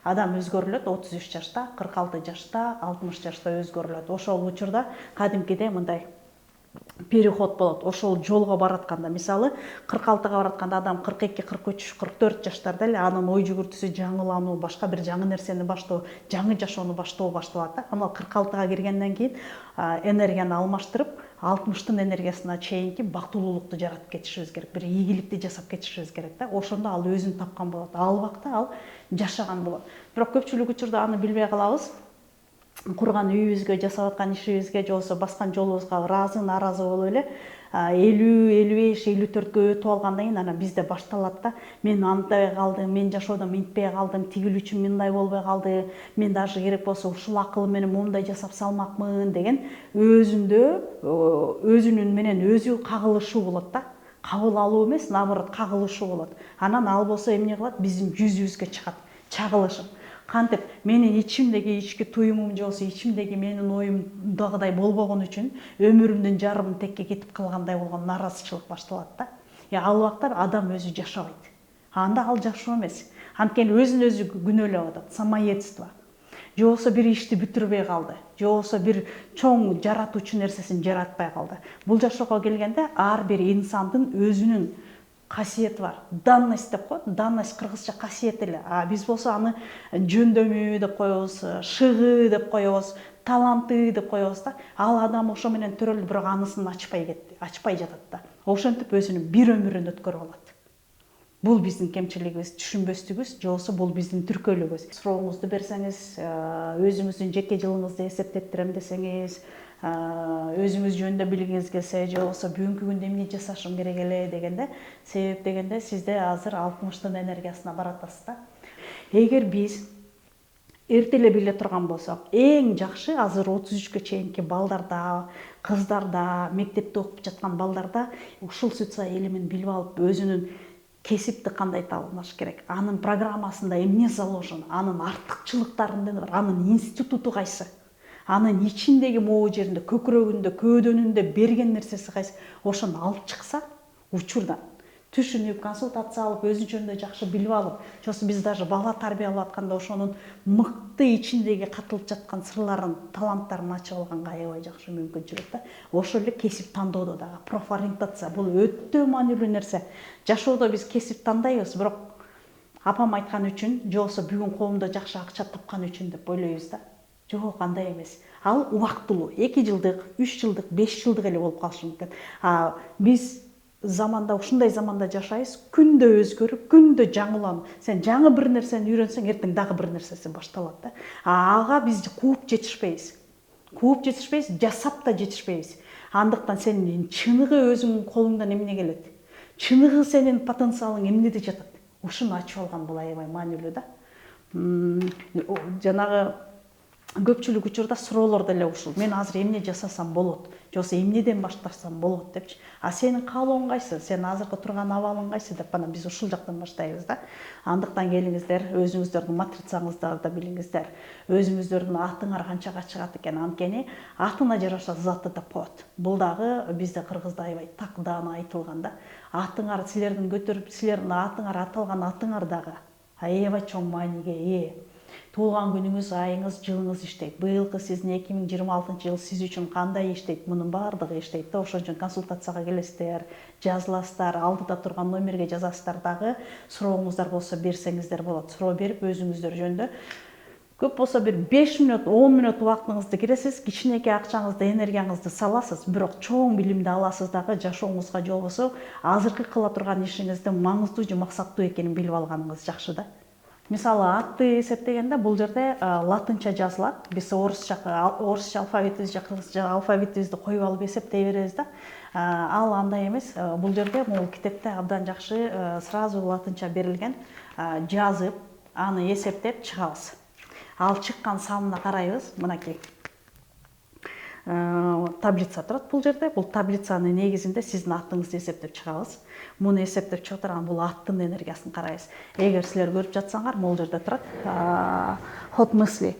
адам өзгөрүлөт 33 жашта, 46 жашта, 60 жашта өзгөрүлөт. Ошол учурда кадимкиде мындай переход болот. Ошол жолго баратканда, мисалы 46-га баратканда адам 42, 43, 44 жаштарда эле анын ой жүгүртүүсү жаңылануу, башка бир жаңы нерсени баштоо, жаңы жашоону башталат да. Ана 46-га киргенден кийин энергияны алмаштырып, 60-тын энергиясына чейинки бактылуулукту жаратып кетишибиз керек, бир ийгиликти жасап кетишибиз керек да. Ошондо ал өзүн тапкан болот. Ал убакта ал жашаган болот. Бирок көпчүлүк учурда аны билбей калабыз. Курган үйүбүзгө, жасап аткан ишибизге, же болбосо баскан жолубузга ыраазы, нааразы болуп эле 50, 55, 54гө өтүп алгандан кийин анан бизде башталат да. Мен андай калдым, мен жашоодо минтпей калдым, тигил үчүн мындай болбой калды, мен даже керек болсо ушул акыл менен моундай жасап салмакмын деген өзүнүн менен өзү кагылышуу болот да. Кабыл алуу эмес, наоборот кагылышуу болот. Анан ал болсо эмне кылат? Биздин жүзүбүзгө чыгат, чагылышып. Кантип менин ичимдеги ички туюмум же болбосо ичимдеги менин оюмдагыдай болбогон үчүн өмүрүмдүн жарымы текке кетип калгандай болгон наразычылык башталат да. Ал убакта адам өзү жашабайт. Анда ал жашоо эмес. Анткени өзүн өзү күнөөлөп атат, самоедство. Же болбосо бир ишти бүтүрбөй калды, же болбосо бир чоң жаратуучу нерсесин жаратпай калды. Бул жашоого келгенде ар бир инсандын өзүнүн касиети бар. Данность деп коет. Данность кыргызча касиет эле. Биз болсо аны жөндөмү деп коебуз, шыгы деп коебуз, таланты деп коебуз да. Ал адам ошо менен төрөлдү, бирок анысын ачпай кетти, ачпай жатат да. Ошентип өзүнүн бир өмүрүн өткөрүп алат. Бул биздин кемчилигибиз, түшүнбөстүгүбүз, же болбосо бул биздин түркөөлүгүбүз. Сурооңузду берсеңиз, өзүңүздүн жеке жылыңызды эсептептирем десеңиз, өзүңүз жөнүндө билгиңиз келсе, же болбосо бүгүнкү күндө эмне жасашым керек эле дегенде, себеп дегенде сизде азыр 60-тын энергиясына баратасыз да. Эгер биз эрте эле биле турган болсок, эң жакшы азыр 33гө чейинки балдарда, кыздарда, мектепте окуп жаткан балдарда ушул социал элемин билип алып, өзүнүн кесипти кандай табыныш керек, анын программасында эмне заложено, анын артыкчылыктары эмне бар, анын институту кайсы, анын ичиндеги могу жеринде, көкүрөгүндө, көөдөнүндө берген нерсеси кайсы, ошону алып чыкса, учурдан түшүнүп, консультация алып, өзү жөнүндө жакшы билип алып, же болбосо биз даже бала тарбиялап атканда ошонун мыкты ичиндеги катылып жаткан сырларын, таланттарын ачып алганга аябай жакшы мүмкүнчүлүк да. Ошол эле кесип тандоодо дагы профориентация бул өтө маанилүү нерсе. Жашоодо биз кесип тандайбыз, бирок апам айткан үчүн, же болбосо бүгүн колумда жакшы акча тапкан үчүн деп ойлойбуз да. Жок, андай эмес. Ал убактылуу, 2 жылдык, 3 жылдык, 5 жылдык эле болуп калышы мүмкүн. Биз ушундай заманда жашайбыз, күндө өзгөрүп, күндө жаңыланып. Сен жаңы бир нерсени үйрөнсөң, эртең дагы бир нерсеси башталат да. Ага биз кууп жетишпейбиз. Жасап да жетишпейбиз. Андыктан сенин чыныгы өзүңдүн колуңдан эмне келет? Чыныгы сенин потенциалың эмнеде жатат? Ушуну ачып алган бул аябай маанилүү да. Жанагы көпчүлүк учурда суроолор деле ушул. Мен азыр эмне жасасам болот? Же болбосо эмнеден баштасам болот депчи. Сенин каалооң кайсы? Сен азыркы турган абалың кайсы деп анан биз ушул жактан баштайбыз да. Андыктан келиңиздер, өзүңүздөрдүн матрицаңызды да билиңиздер. Өзүңүздөрдүн атыңар канчага чыгат экен, анткени атына жараша заты деп коет. Бул дагы бизде кыргызда аябай такдаана айтылган да. Атыңар силердин көтөрүп, силердин атыңар аталган атыңар дагы аябай чоң мааниге ээ. Туулган күнүңүз, айыңыз, жылыңыз иштейт. Быйылкы сиздин 2026-жыл сиз үчүн кандай иштейт? Мунун баардыгы иштейт да. Ошон үчүн консультацияга келесиздер, жазыласыздар, алдыда турган номерге жазасыздар дагы. Сурооңуздар болсо берсеңиздер болот. Суроо берип өзүңүздөр жөнүндө көп болсо бир 5 мүнөт, 10 мүнөт убактыңызды киресиз, кичинекей акчаңызды, энергияңызды саласыз, бирок чоң билимди аласыз дагы, жашооңузга же болбосо азыркы кыла турган ишиңиздин маңыздуу же максаттуу экенин билип алганыңыз жакшы да. Мисалы, атты эсептегенде бул жерде латынча жазылат. Биз орусча алфавитибизди, кыргызча алфавитибизди коюп алып эсептей беребиз да. Ал андай эмес. Бул жерде могу китепте абдан жакшы сразу латынча берилген. Жазып, аны эсептеп чыгабыз. Ал чыккан санына карайбыз. Мынакей таблица турат бул жерде. Бул таблицанын негизинде сиздин аттыңызды эсептеп чыгабыз. Муну эсептеп чыгып турган бул аттын энергиясын карайбыз. Эгер силер көрүп жатсаңар, бул жерде турат ход мысли.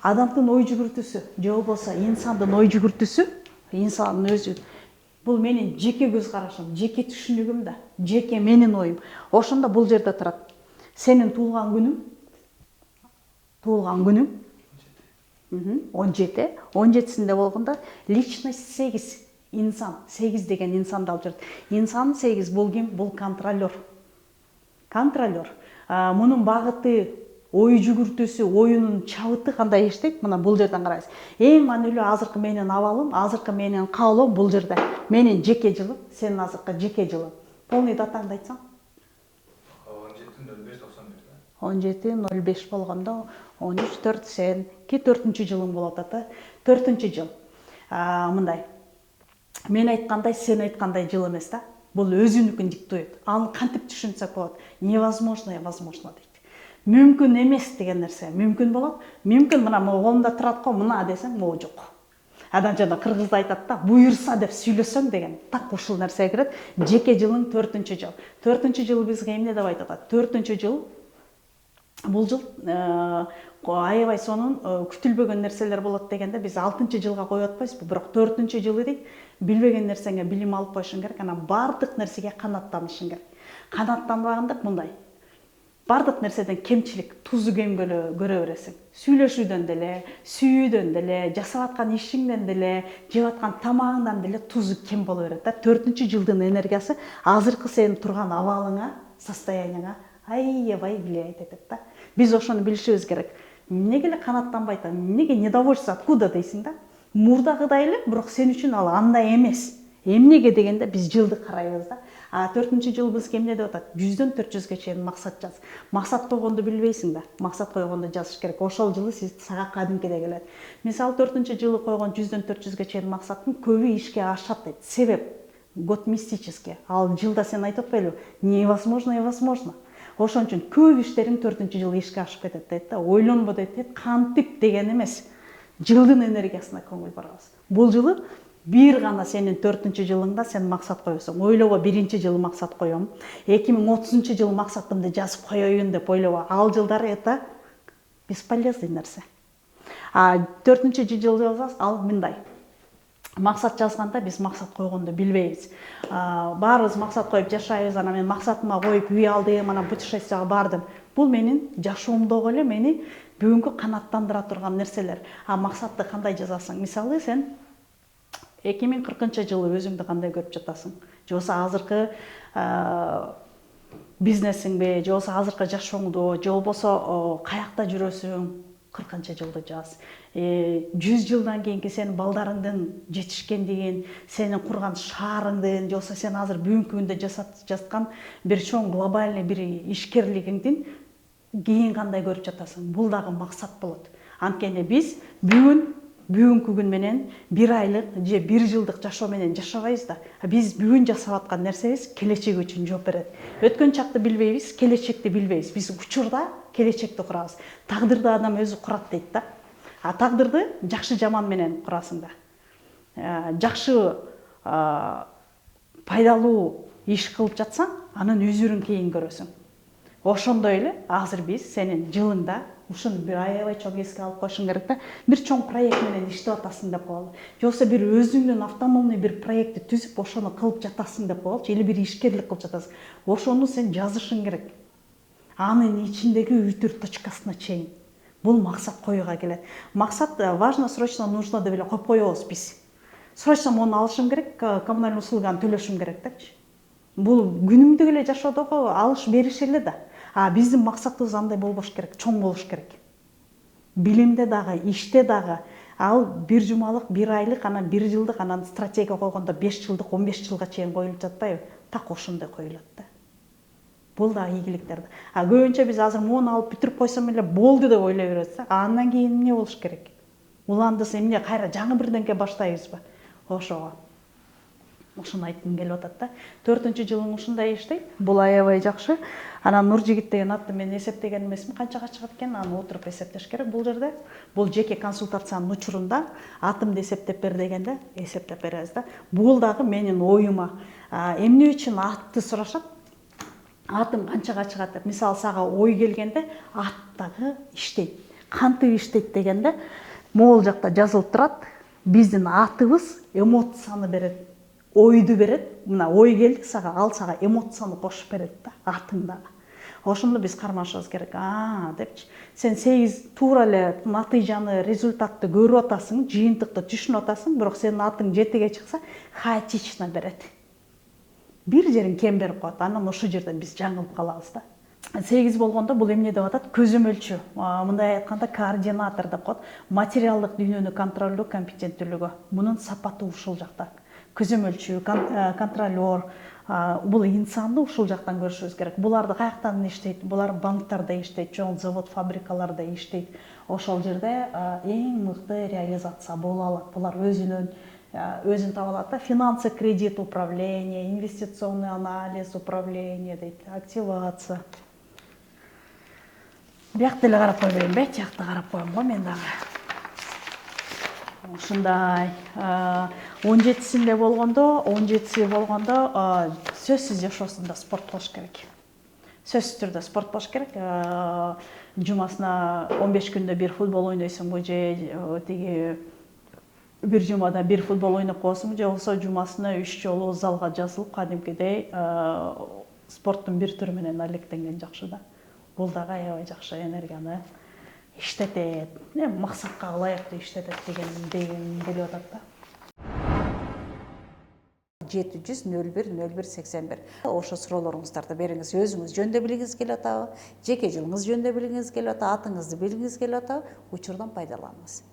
Адамдын ой жүгүртүүсү, же болбосо инсандын ой жүгүртүүсү, инсандын өзү. Бул менин жеке көз карашым, жеке түшүнүгүм да, жеке менин оюм. Ошондо бул жерде турат. Сенин туулган күнүң туулган күнүң 17. 17-синде болгондо личность 8, инсан 8 деген инсанды алып жүрөт. Инсан 8 бул ким? Бул контролер. Контролер. Мунун багыты, ой жүгүртүүсү, оюнун чабыты кандай иштейт? Мына бул жерден карайсыз. Эң маанилүү азыркы менин абалым, азыркы менин каалоом бул жерде. Менин жеке жылым, сенин азыркы жеке жылың. Полный датаңды айтсаң? 17.05 болгондо 13.4 сенки 4-чү жылың болот ата. 4-чү жыл. Мындай. Мен айткандай, сен айткандай жыл эмес да. Бул өзүнүкүн диктует. Аны кантип түшүнсөк болот? Невозможно, возможно дейт. Мүмкүн эмес деген нерсе мүмкүн болот. Мүмкүн мына колумда турат го, мына десең, могу жок. Адан жана кыргызда айтат да, буйурса деп сүйлөсөң деген так ушул нерсе кирет. Жеке жылың 4-чү жыл. 4-чү жыл бизге эмне деп айтат? 4-чү жыл бул жыл аябай сонун күтүлбөгөн нерселер болот дегенде биз 6-чы жылга коюп атпайсызбы? Бирок 4-чү жылы дейт, билбеген нерсеңе билим алып коюшуң керек, анан бардык нерсеге канаттанышың керек. Канаттанбаганда мындай. Бардык нерседен кемчилик, тузу кемгөлө көрө бересиң. Сүйлөшүүдөн деле, сүйүүдөн деле, жасап аткан ишиңден деле, жеп аткан тамагыңдан деле тузу кем боло берет да. 4-чү жылдын энергиясы азыркы сенин турган абалыңа, состоянияңа аябай влиять этет да. Биз ошону билишибиз керек. Эмнеге эле канаттанбайт, эмнеге недовольство, откуда дейсиң да? Мурдагыдай эле, бирок сен үчүн ал андай эмес. Эмнеге дегенде биз жылды карайбыз да. 4-чү жыл бизге эмне деп атат? 100дөн 400ге чейин максат жаз. Максат койгонду билбейсиң да. Максат койгонду жазыш керек. Ошол жылы сиз сага кадимкиде келет. Мисалы 4-чү жылы койгон 100дөн 400ге чейин максаттын көбү ишке ашат дейт. Себеп год мистический. Ал жылда сен айтып атпайлы? Невозможно, невозможно. Ошон үчүн көп иштериң 4-чү жылы ишке ашып кетет дейт да. Ойлонбо дейт, кантип деген эмес. Жылдын энергиясына көңүл барабыз. Бул жылы бир гана сенин 4-чү жылыңда сен максат коесуң. Ойлобо 1-чи жылы максат коем. 2030 жылы максатымды жазып коеюн деп ойлобо. Ал жылдары это бесполезный нерсе. 4-чү жыл жазасыз, ал мындай. Максат жазганда биз максат койгонду билбейбиз. Баарыбыз максат коюп жашайбыз, анан мен максатыма коюп үй алдым, анан путешествияга бардым. Бул менин жашоомдогу эле мени бүгүнкү канаттандыра турган нерселер. Максатты кандай жазасың? Мисалы сен 2040 жылы өзүңдү кандай көрүп жатасың? Же болбосо азыркы бизнесиңби, же болбосо азыркы жашооңду, же болбосо каякта жүрөсүң? 40 жылды жаз. 100 жылдан кийинки сенин балдарыңдын жетишкендигин, сенин курган шаарыңдын, же болбосо сен азыр бүгүнкү күндө жасап жаткан бир чоң глобальный бир ишкерлигиңдин кийин кандай көрүп жатасың? Бул дагы максат болот. Анткени биз бүгүнкү күн менен 1 айлык же 1 жылдык жашоо менен жашабайбыз да. Биз бүгүн жасап аткан нерсебиз келечек үчүн жооп берет. Өткөн чакты билбейбиз, келечекти билбейбиз. Биз учурда келечекти курабыз. Тагдырды адам өзү курат дейт да. Тагдырды жакшы жаман менен курасың да. Жакшы пайдалуу иш кылып жатсаң, анын өзүрүн кейін көрөсүң. Ошондой эле азыр биз сенин жылыңда ушуну бир аябай чоң эске алып коюшуң керек да. Бир чоң проект менен иштеп атасың деп коелу. Же болбосо бир өзүңдүн автономный бир проектти түзүп, ошону кылып жатасың деп коелучу, или бир ишкерлик кылып жатасың. Ошону сен жазышың керек. Анын ичиндеги үтүр точкасына чейин. Бул максат коюуга келет. Максат важно, срочно, нужно деп эле коюп коебуз биз. Срочно муну алышым керек, коммунальный услуганы төлөшүм керек депчи. Бул күнүмдүк эле жашоодогу алыш бериш эле да. Биздин максатыбыз андай болбош керек, чоң болуш керек. Билимде дагы, иште дагы ал 1 жумалык, 1 айлык, анан 1 жылдык, анан стратегия койгондо 5 жылдык, 15 жылга чейин коюлуп жатпайбы? Так ошондой коюлат да. Бул да ийгиликтер. Көбүнчө биз азыр муну алып бүтүрүп койсом эле болду деп ойлой беребиз да. Андан кийин эмне болуш керек? Уландысы эмне, кайра жаңы бирденке баштайбызбы? Ошого. Ушуну айткым келип атат да. 4-чү жылың ушундай иштейт. Бул аябай жакшы. Анан Нуржигит деген атты мен эсептеген эмесмин, канчага чыгат экен, аны отуруп эсептеш керек бул жерде. Бул жеке консультациянын учурунда атымды эсептеп бер дегенде эсептеп беребиз да. Бул дагы менин оюма. Эмне үчүн атты сурашат? Атым канчага чыгат деп. Мисалы сага ой келгенде ат дагы иштейт. Кантип иштейт дегенде могул жакта жазылып турат. Биздин атыбыз эмоцияны берет. Ойду берет. Мына ой келди сага, ал сага эмоцияны кошуп берет да, атың дагы. ошондо биз кармашыбыз керек. Депчи. Сен 8 туура эле натыйжаны, результатты көрүп атасың, жыйынтыкты түшүнүп атасың, бирок сенин атың 7ге чыкса, хаотично берет. Бир жерин кем берип коет. Анан ошол жерден биз жаңылып калабыз да. 8 болгондо бул эмне деп атат? Көзөмөлчү. Мындай айтканда координатор деп коет. Материалдык дүйнөнү контролдоо компетенттүүлүгү. Мунун сапаты ушул жакта. Көзөмөлчү, контролер, бул инсанды ушул жактан көрүшүбүз керек. Буларды каяктан иштейт? Булар банктарда иштейт, чоң завод, фабрикаларда иштейт. Ошол жерде эң мыкты реализация боло алат. Булар өзүн таба алат да. Финансы, кредит управление, инвестиционный анализ управление дейт, активация. Биякты эле карап койбойм, тиякты карап коем го мен дагы. Ушундай 17-синде болгондо, сөзсүз жашоосунда спорт болуш керек. Сөзсүз түрдө спорт болуш керек. Жумасына 15 күндө бир футбол ойнойсуңбу же тиги бир жумада бир футбол ойноп коесуңбу же болбосо жумасына 3 жолу залга жазылып кадимкидей спорттун бир түрү менен алектенген жакшы да. Бул дагы аябай жакшы энергияны иштетет, максатка ылайыктуу иштетет деген келип атат да. 700-01-01-81 ошо суроолоруңуздарды бериңиз. Өзүңүз жөнүндө билгиңиз келип атабы, жеке жылыңыз жөнүндө билгиңиз келип атабы, атыңызды билгиңиз келип атабы, учурдан пайдаланыңыз.